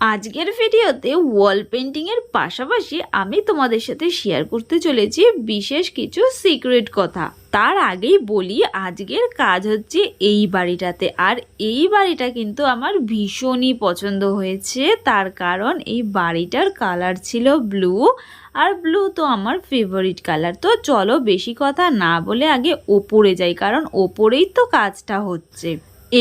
আজকের ভিডিওতে wall painting এর পাশাপাশি আমি তোমাদের সাথে শেয়ার করতে চলেছি বিশেষ কিছু সিক্রেট কথা। তার আগেই বলি আজকের কাজ হচ্ছে এই বাড়িটাতে, আর এই বাড়িটা কিন্তু আমার ভীষণই পছন্দ হয়েছে। তার কারণ এই বাড়িটার কালার ছিল ব্লু, আর ব্লু তো আমার ফেভারিট কালার। তো চলো বেশি কথা না বলে আগে ওপরে যাই, কারণ ওপরেই তো কাজটা হচ্ছে।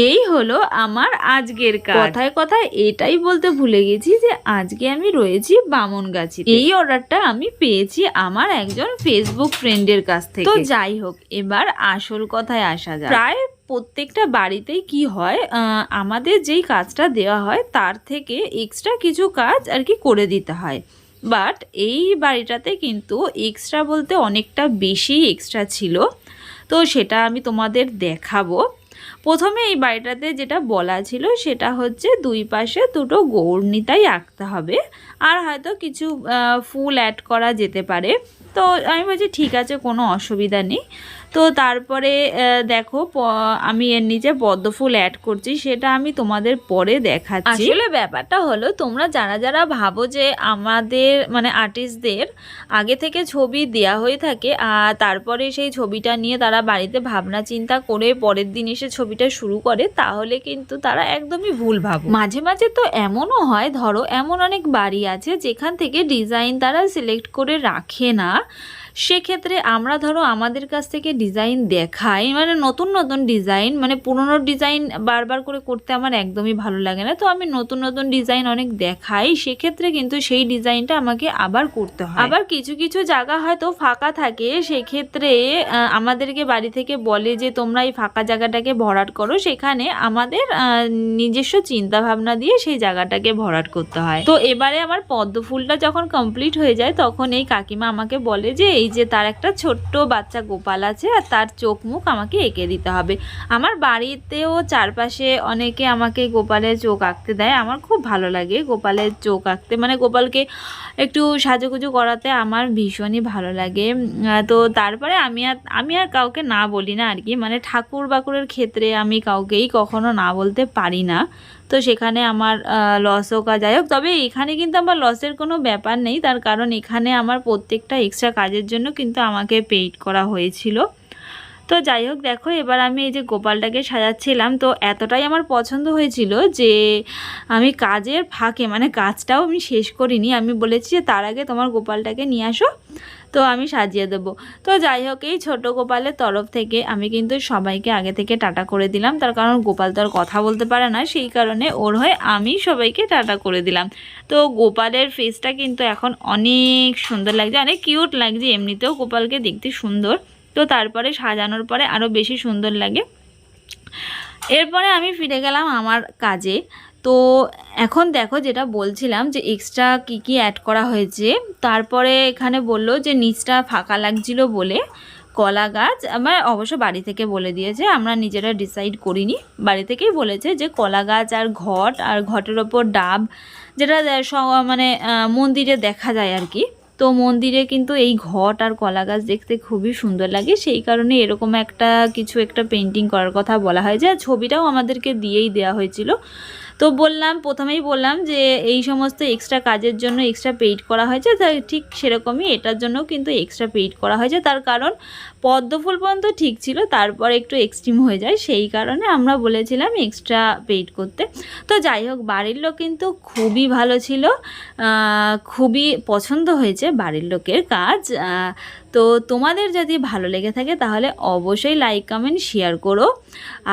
এই হলো আমার আজকের কাজ। কথায় কথায় এটাই বলতে ভুলে গেছি যে আজকে আমি রয়েছি বামনগাছি। এই অর্ডারটা আমি পেয়েছি আমার একজন ফেসবুক ফ্রেন্ডের কাছ থেকে। তো যাই হোক, এবার আসল কথায় আসা যায়। প্রায় প্রত্যেকটা বাড়িতেই কি হয়, আমাদের যেই কাজটা দেওয়া হয় তার থেকে এক্সট্রা কিছু কাজ আর কি করে দিতে হয়। বাট এই বাড়িটাতে কিন্তু এক্সট্রা বলতে অনেকটা বেশি এক্সট্রা ছিল, তো সেটা আমি তোমাদের দেখাবো। প্রথমে এই বাড়িটাতে যেটা বলা ছিল সেটা হচ্ছে দুই পাশে দুটো গৌরনিতাই আঁকতে হবে, আর হয়তো কিছু ফুল অ্যাড করা যেতে পারে। তো আমি বলছি ঠিক আছে, কোনো অসুবিধা নেই। তো তারপরে দেখো আমি এর নিচে পদ্ম ফুল অ্যাড করছি, সেটা আমি তোমাদের পরে দেখাচ্ছি। আসলে ব্যাপারটা হলো, তোমরা যারা যারা ভাবো যে আমাদের মানে আর্টিস্টদের আগে থেকে ছবি দেয়া হয়ে থাকে আর তারপরে সেই ছবিটা নিয়ে তারা বাড়িতে ভাবনা চিন্তা করে পরের দিন এসে ছবিটা শুরু করে, তাহলে কিন্তু তারা একদমই ভুল ভাবো। মাঝে মাঝে তো এমনও হয়, ধরো এমন অনেক বাড়ি আছে যেখান থেকে ডিজাইন তারা সিলেক্ট করে রাখে না। সেক্ষেত্রে আমরা ধরো আমাদের কাছ থেকে ডিজাইন দেখাই, মানে নতুন নতুন ডিজাইন, মানে পুরনো ডিজাইন বারবার করে করতে আমার একদমই ভালো লাগে না। তো আমি নতুন নতুন ডিজাইন অনেক দেখাই, সেক্ষেত্রে কিন্তু সেই ডিজাইনটা আমাকে আবার করতে হয়। আবার কিছু কিছু জায়গা হয়তো ফাঁকা থাকে, সেক্ষেত্রে আমাদেরকে বাড়ি থেকে বলে যে তোমরা এই ফাঁকা জায়গাটাকে ভরাট করো, সেখানে আমাদের নিজস্ব চিন্তা ভাবনা দিয়ে সেই জায়গাটাকে ভরাট করতে হয়। তো এবারে আমার পদ্ম ফুলটা যখন কমপ্লিট হয়ে যায়, তখন এই কাকিমা আমাকে বলে যে এই যে তার একটা ছোট্ট বাচ্চা গোপাল আছে আর তার চোখ মুখ আমাকে এঁকে দিতে হবে। আমার বাড়িতেও চারপাশে অনেকে আমাকে গোপালের চোখ আঁকতে দেয়, আমার খুব ভালো লাগে গোপালের চোখ আঁকতে, মানে গোপালকে একটু সাজুগুজু করাতে আমার ভীষণই ভালো লাগে। তো তারপরে আমি আর কাউকে না বলি না আর কি, মানে ঠাকুর বাকুরের ক্ষেত্রে আমি কাউকেই কখনো না বলতে পারি না। তো সেখানে আমার লস হোক আর যাই হোক, তবে এখানে কিন্তু আমার লসের কোনো ব্যাপার নেই, তার কারণ এখানে আমার প্রত্যেকটা এক্সট্রা কাজের জন্য কিন্তু আমাকে পেইড করা হয়েছিল। তো যাই হোক, দেখো এবার আমি এই যে গোপালটাকে সাজাচ্ছিলাম, তো এতটাই আমার পছন্দ হয়েছিল যে আমি কাজের ফাঁকে, মানে কাজটাও আমি শেষ করিনি, আমি বলেছি যে তার আগে তোমার গোপালটাকে নিয়ে আসো, তো আমি সাজিয়ে দেবো। তো যাই হোক, এই ছোটো গোপালের তরফ থেকে আমি কিন্তু সবাইকে আগে থেকে টাটা করে দিলাম, তার কারণ গোপাল তো আর কথা বলতে পারে না, সেই কারণে ওর হয়ে আমি সবাইকে টাটা করে দিলাম। তো গোপালের ফেসটা কিন্তু এখন অনেক সুন্দর লাগছে, অনেক কিউট লাগছে, এমনিতেও গোপালকে দেখতে সুন্দর, তো তারপরে সাজানোর পরে আরও বেশি সুন্দর লাগে। এরপরে আমি ফিরে গেলাম আমার কাজে। তো এখন দেখো যেটা বলছিলাম যে এক্সট্রা কি কি অ্যাড করা হয়েছে, তারপরে এখানে বললো যে নিচটা ফাঁকা লাগছিল বলে কলা গাছ, আমার অবশ্য বাড়ি থেকে বলে দিয়েছে, আমরা নিজেরা ডিসাইড করিনি, বাড়ি থেকেই বলেছে যে কলা গাছ আর ঘট, আর ঘটের ওপর ডাব, যেটা মানে মন্দিরে দেখা যায় আর কি। তো মন্দিরে কিন্তু এই ঘট আর কলা গাছ দেখতে খুবই সুন্দর লাগে, সেই কারণে এরকম একটা পেন্টিং করার কথা বলা হয়, যে ছবিটাও আমাদেরকে দিয়েই দেওয়া হয়েছিল। তো প্রথমেই বললাম যে এই সমস্ত এক্সট্রা কাজের জন্য এক্সট্রা পেইড করা হয়েছে, তাই ঠিক সেরকমই এটার জন্য কিন্তু এক্সট্রা পেইড করা হয়েছে। তার কারণ পদ্ম ফুল পর্যন্ত ঠিক ছিল, তারপর একটু এক্সট্রিম হয়ে যায়, সেই কারণে আমরা বলেছিলাম এক্সট্রা পেইড করতে। তো যাই হোক, বাড়ির লোক কিন্তু খুবই ভালো ছিল, খুবই পছন্দ হয়েছে বাড়ির লোকের কাজ। তো তোমাদের যদি ভালো লেগে থাকে তাহলে অবশ্যই লাইক কমেন্ট শেয়ার করো।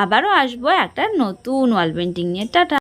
আবারও আসবো একটা নতুন ওয়াল পেন্টিং নিয়ে। টাটা।